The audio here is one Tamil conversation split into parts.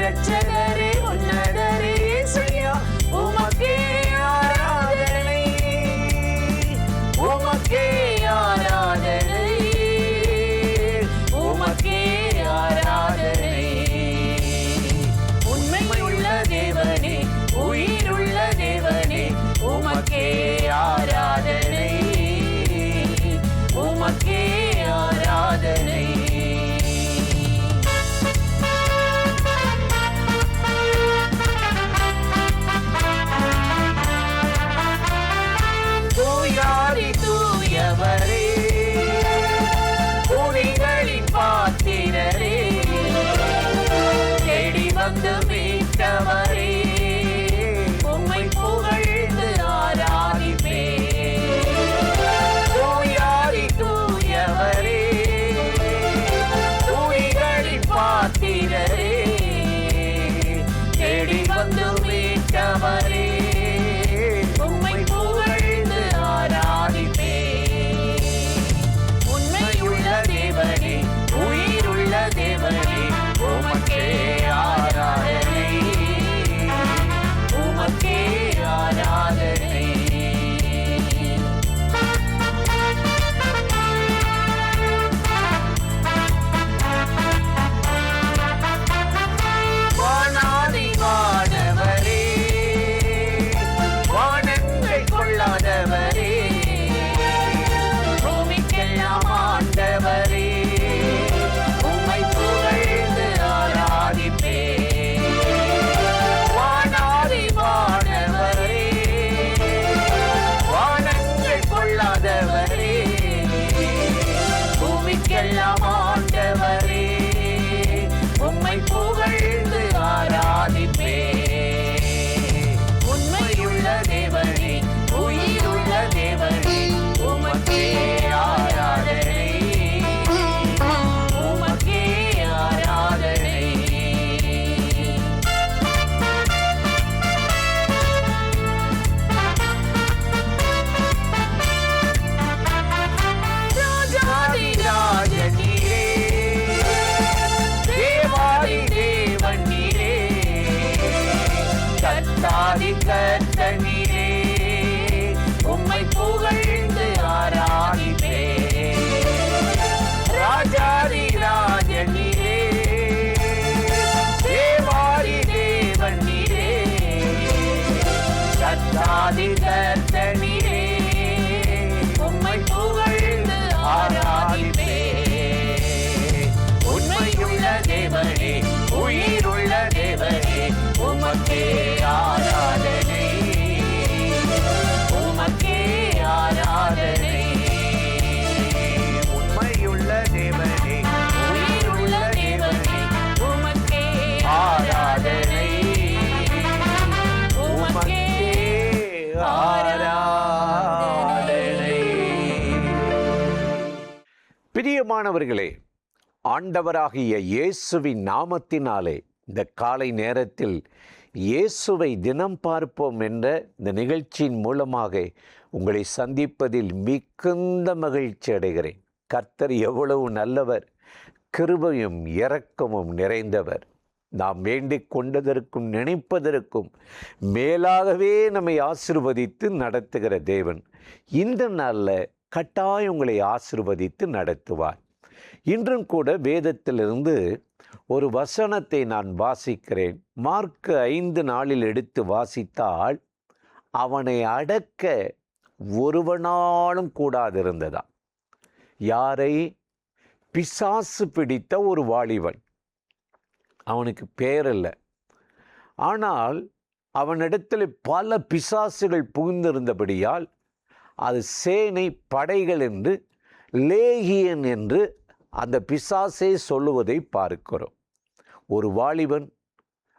இரட்சகரே உன்னதரே இயேசுயா உமக்கே ஆராதனை உமக்கே ஆராதனை உமக்கே ஆராதனை உண்மையுள்ள தேவனே உயிருள்ள தேவனே உமக்கே ஆராதனை உமக்கே ஆராதனை தூயாதி தூயவரே துணிகளின் பாத்திரரே தேடி வந்து மீட்டவரே உம்மை புகழ்ந்து ஆராதிப்பே தூயாதி தூயவரே துணிகளின் பாத்திரரே தேடி வந்து மீட்டவரே உம்மை புகழ்ந்து ஆராதிப்பே உண்மையுள்ள தேவனே உயிருள்ள தேவனே உமக்கே ஆராதனை உமக்கே ஆராதனை வானாதி வானவரே வானங்கள் கொள்ளாதவரே பூமிக்கெல்லாம் ஆண்டவரே உம்மை புகழ்ந்து ஆராதிப்பே வானாதி வானவரே வானங்கள் கொள்ளாதவரே பூமிக்கெல்லாம் ஆண்டவரே உம்மை புகழ்ந்து ஆராதிப்பே உண்மையுள்ள தேவனே உயிருள்ள தேவனே உமக்கே ஆராதனை உமக்கே ஆராதனை ராஜாதி ராஜனீரே தேவாதி தேவன் நீரே கர்த்தாதி கர்த்தனீரே உம்மை புகழ்ந்து ஆராதிப்பே ராஜாதி ராஜனீரே தேவாதி தேவன் நீரே கர்த்தாதி கர்த்தனீரே உம்மை புகழ்ந்து ஆராதிப்பே உண்மையுள்ள தேவனே உயிருள்ள தேவனே உமக்கே ஆராதனை உமக்கே ஆராதனை உண்மையுள்ள தேவனே உயிருள்ள தேவனே உமக்கே ஆராதனை உமக்கே ஆராதனை. பிரியமானவர்களே, ஆண்டவராகிய இயேசுவின் நாமத்தினாலே இந்த காலை நேரத்தில் இயேசுவை தினம் பார்ப்போம் என்ற இந்த நிகழ்ச்சியின் மூலமாக உங்களை சந்திப்பதில் மிகுந்த மகிழ்ச்சி அடைகிறேன். கர்த்தர் எவ்வளவு நல்லவர், கிருபையும் இரக்கமும் நிறைந்தவர். நாம் வேண்டிக் கொண்டதற்கும் நினைப்பதற்கும் மேலாகவே நம்மை ஆசீர்வதித்து நடத்துகிற தேவன் இந்த நாளில் கட்டாயம் உங்களை ஆசீர்வதித்து நடத்துவார். இன்றும் கூட வேதத்திலிருந்து ஒரு வசனத்தை நான் வாசிக்கிறேன். மார்க் 5:4 எடுத்து வாசித்தால், அவனை அடக்க ஒருவனாலும் கூடாதிருந்ததா. யாரை? பிசாசு பிடித்த ஒரு வாலிபன். அவனுக்கு பேர் இல்லை, ஆனால் அவனிடத்தில் பல பிசாசுகள் புகுந்திருந்தபடியால் அது சேனை படைகள் என்று, லேகியன் என்று அந்த பிசாசே சொல்லுவதை பார்க்கிறோம். ஒரு வாலிபன்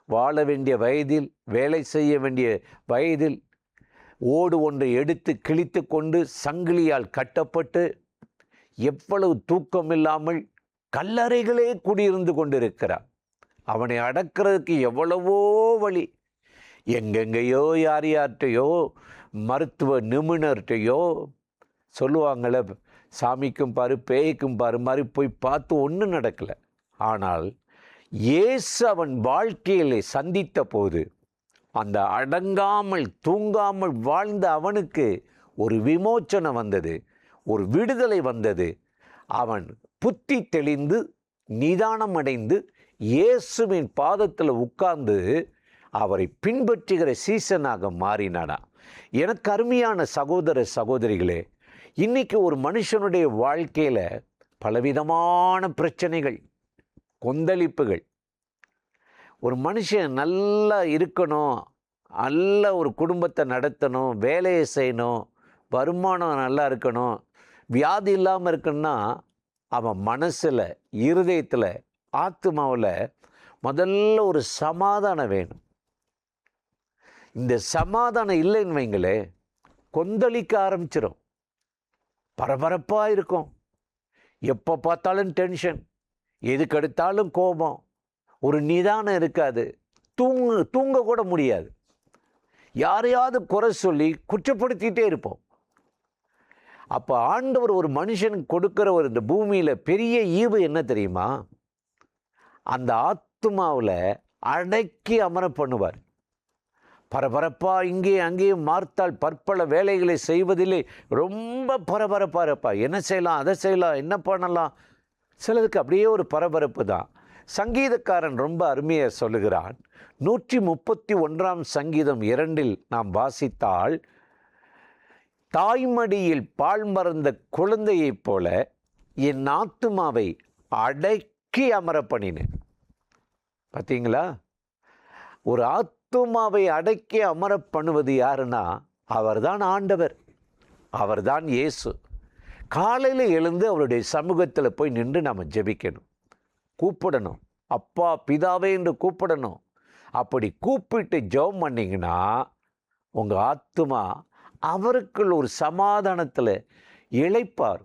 வாழ வேண்டிய வயதில், வேலை செய்ய வேண்டிய வயதில் ஓடு ஒன்றை எடுத்து கிழித்து கொண்டு சங்கிலியால் கட்டப்பட்டு எவ்வளவு தூக்கமில்லாமல் கல்லறைகளே குடியிருந்து கொண்டிருக்கிறார். அவனை அடக்கிறதுக்கு எவ்வளவோ வழி, எங்கெங்கேயோ யார் யார்கிட்டையோ மருத்துவ நிபுணர்கிட்டையோ சொல்லுவாங்கள, சாமிக்கும் பாரு பேய்க்கும் பாரு மாதிரி போய் பார்த்து ஒன்றும் நடக்கலை. ஆனால் இயேசு அவன் வாழ்க்கையிலே சந்தித்த போது அந்த அடங்காமல் தூங்காமல் வாழ்ந்த அவனுக்கு ஒரு விமோச்சனம் வந்தது, ஒரு விடுதலை வந்தது. அவன் புத்தி தெளிந்து நிதானம் அடைந்து இயேசுவின் பாதத்தில் உட்கார்ந்து அவரை பின்பற்றுகிற சீசனாக மாறினானா. எனக்கு அருமையான சகோதர சகோதரிகளே, இன்னைக்கு ஒரு மனுஷனுடைய வாழ்க்கையில் பலவிதமான பிரச்சனைகள், கொந்தளிப்புகள். ஒரு மனுஷன் நல்லா இருக்கணும், நல்ல ஒரு குடும்பத்தை நடத்தணும், வேலையை செய்யணும், வருமானம் நல்லா இருக்கணும், வியாதி இல்லாமல் இருக்கணும்னா அவன் மனசில், இருதயத்தில், ஆத்மாவில் முதல்ல ஒரு சமாதானம் வேணும். இந்த சமாதானம் இல்லைன்னு வைங்களே, கொந்தளிக்க ஆரம்பிச்சிடும், பரபரப்பாக இருக்கும், எப்போ பார்த்தாலும் டென்ஷன், எதுக்கெடுத்தாலும் கோபம், ஒரு நிதானம் இருக்காது, தூங்க கூட முடியாது, யாரையாவது குறை சொல்லி குற்றப்படுத்திகிட்டே இருப்போம். அப்போ ஆண்டவர் ஒரு மனுஷனுக்கு கொடுக்குற ஒரு இந்த பூமியில் பெரிய ஈவு என்ன தெரியுமா? அந்த ஆத்மாவில் அடக்கி அமர பண்ணுவார். பரபரப்பாக இங்கேயும் அங்கேயும் மார்த்தால் பற்பல வேலைகளை செய்வதிலே ரொம்ப பரபரப்பாக இருப்பா. என்ன செய்யலாம், அதை செய்யலாம், என்ன பண்ணலாம், சிலருக்கு அப்படியே ஒரு பரபரப்பு தான். சங்கீதக்காரன் ரொம்ப அருமையாக சொல்லுகிறான். 131 சங்கீதம் 2 நாம் வாசித்தால், தாய்மடியில் பால் மறந்த குழந்தையைப் போல என் ஆத்துமாவை அடக்கி அமர பண்ணினேன். பார்த்தீங்களா? ஒரு ஆத்துமாவை அடக்கி அமர பண்ணுவது யாருன்னா அவர்தான் ஆண்டவர், அவர்தான் இயேசு. காலையில் எழுந்து அவருடைய சமூகத்தில் போய் நின்று நாம் ஜெபிக்கணும், கூப்பிடணும், அப்பா பிதாவே என்று கூப்பிடணும். அப்படி கூப்பிட்டு ஜெபம் பண்ணிங்கன்னா உங்கள் ஆத்துமா அவருக்குள் ஒரு சமாதானத்தில் இளைப்பார்.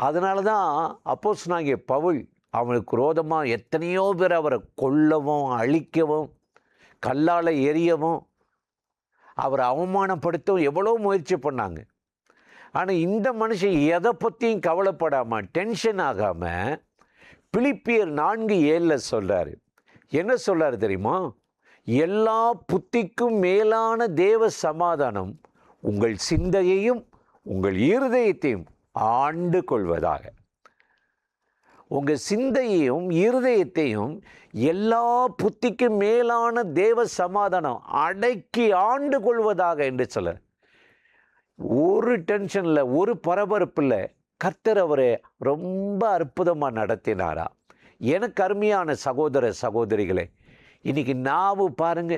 அதனால தான் அப்போஸ்தலனாகிய பவுல் அவனுக்கு விரோதமாக எத்தனையோ பேர் அவரை கொல்லவும் அழிக்கவும் கல்லால் எரியவும் அவரை அவமானப்படுத்தவும் எவ்வளோ முயற்சி பண்ணாங்க. ஆனால் இந்த மனுஷன் எதை பற்றியும் கவலைப்படாமல் டென்ஷன் ஆகாமல் பிலிப்பியர் 4:7 சொல்கிறாரு. என்ன சொல்கிறாரு தெரியுமா? எல்லா புத்திக்கும் மேலான தேவ சமாதானம் உங்கள் சிந்தையையும் உங்கள் இருதயத்தையும் ஆண்டு கொள்வதாக. உங்கள் சிந்தையையும் இருதயத்தையும் எல்லா புத்திக்கும் மேலான தேவ சமாதானம் அடக்கி ஆண்டு கொள்வதாக என்று சொல்ல. ஒரு டென்ஷனில், ஒரு பரபரப்பில் கர்த்தர் அவரை ரொம்ப அற்புதமாக நடத்தினாரா. எனக்கு அருமையான சகோதர சகோதரிகளே, இன்னைக்கு நாவு பாருங்க,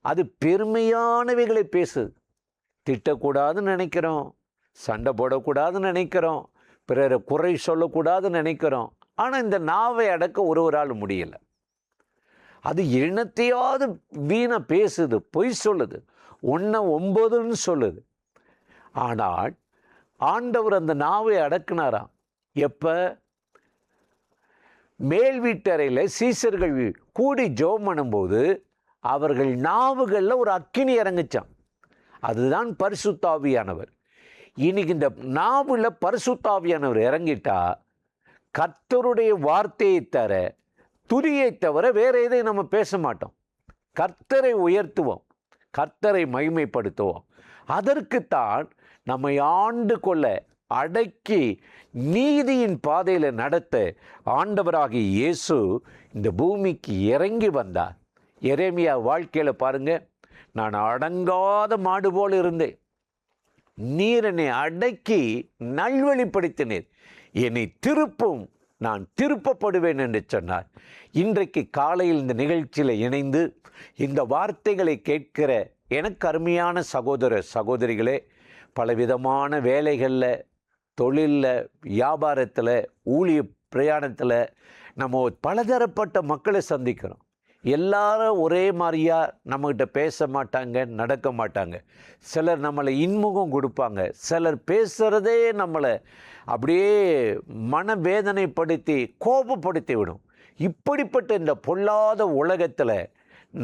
அது பெருமையானவைகளை பேசுது. திட்டக்கூடாதுன்னு நினைக்கிறோம், சண்டை போடக்கூடாதுன்னு நினைக்கிறோம், பிறரை குறை சொல்லக்கூடாதுன்னு நினைக்கிறோம். ஆனால் இந்த நாவை அடக்க ஒருவரால் முடியலை. அது இனத்தையாவது வீணை பேசுது, பொய் சொல்லுது, 1:9 சொல்லுது. ஆனால் ஆண்டவர் அந்த நாவை அடக்குனாராம். எப்போ? மேல் வீட்டறையில் சீசர்கள் கூடி ஜெபம் பண்ணும்போது அவர்கள் நாவுகளில் ஒரு அக்கினி இறங்குச்சான். அதுதான் பரிசுத்த ஆவியானவர். இன்னைக்கு இந்த நாவில் பரிசுத்த ஆவியானவர் இறங்கிட்டா கர்த்தருடைய வார்த்தையை தர, துதியை தவிர வேற எதையும் நம்ம பேச மாட்டோம். கர்த்தரை உயர்த்துவோம், கர்த்தரை மகிமைப்படுத்துவோம். அதற்குத்தான் நம்மை ஆண்டு கொள்ள, அடக்கி நீதியின் பாதையில் நடத்த ஆண்டவராகிய இயேசு இந்த பூமிக்கு இறங்கி வந்தார். எரேமியா வாழ்க்கையில் பாருங்க, நான் அடங்காத மாடு போல் இருந்தேன், நீர் என்னை அடக்கி நல்வழிப்படுத்தினீர், என்னை திருப்பும், நான் திருப்பப்படுவேன் என்று சொன்னார். இன்றைக்கு காலையில் இந்த நிகழ்ச்சியில் இணைந்து இந்த வார்த்தைகளை கேட்கிற எனக்கு அருமையான சகோதர சகோதரிகளே, பலவிதமான வேலைகளில், தொழிலில், வியாபாரத்தில், ஊழிய பிரயாணத்தில் நம்ம பலதரப்பட்ட மக்களை சந்திக்கிறோம். எல்லாரும் ஒரே மாதிரியா நம்மகிட்ட பேச மாட்டாங்க, நடக்க மாட்டாங்க. சிலர் நம்மளை இன்முகம் கொடுப்பாங்க, சிலர் பேசுகிறதே நம்மளை அப்படியே மனவேதனைப்படுத்தி கோபப்படுத்தி விடும். இப்படிப்பட்ட இந்த பொல்லாத உலகத்தில்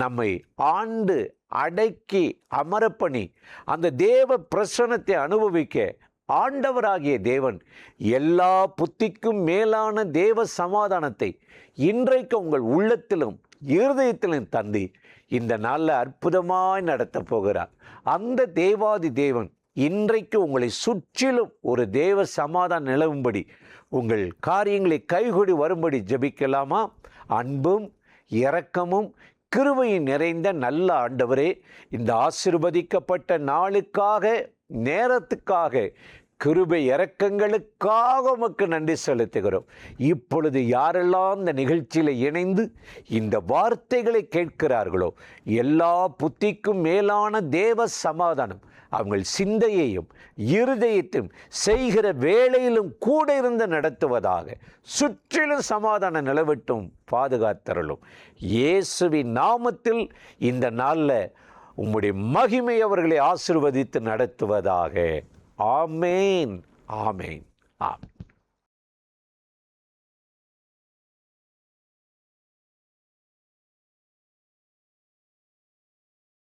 நம்மை ஆண்டு அடக்கி அமரப்பணி அந்த தேவ பிரசன்னத்தை அனுபவிக்க ஆண்டவராகிய தேவன் எல்லா புத்திக்கும் மேலான தேவ சமாதானத்தை இன்றைக்கு உங்கள் உள்ளத்திலும் இருதயத்திலும் தந்து இந்த நாளில் அற்புதமாய் நடத்த போகிறார். அந்த தேவாதி தேவன் இன்றைக்கு உங்களை சுற்றிலும் ஒரு தேவ சமாதானம் நிலவும்படி உங்கள் காரியங்களை கைகூடி வரும்படி ஜெபிக்கலாமா? அன்பும் இரக்கமும் கிருபையும் நிறைந்த நல்ல ஆண்டவரே, இந்த ஆசீர்வதிக்கப்பட்ட நாளுக்காக, நேரத்துக்காக, கிருபை இரக்கங்களுக்காக உமக்கு நன்றி செலுத்துகிறோம். இப்பொழுது யாரெல்லாம் இந்த நிகழ்ச்சியில் இணைந்து இந்த வார்த்தைகளை கேட்கிறார்களோ, எல்லா புத்திக்கும் மேலான தேவ சமாதானம் அவங்கள் சிந்தையையும் இருதயத்தையும் செய்கிற வேளையிலும் கூட இருந்து நடத்துவதாக, சுற்றிலும் சமாதானம் நிலவட்டும், பாதுகாத்தருளும். இயேசுவின் நாமத்தில் இந்த நாளில் உம்முடைய மகிமை அவர்களை ஆசீர்வதித்து நடத்துவதாக. ஆமேன், ஆமேன், ஆமேன்.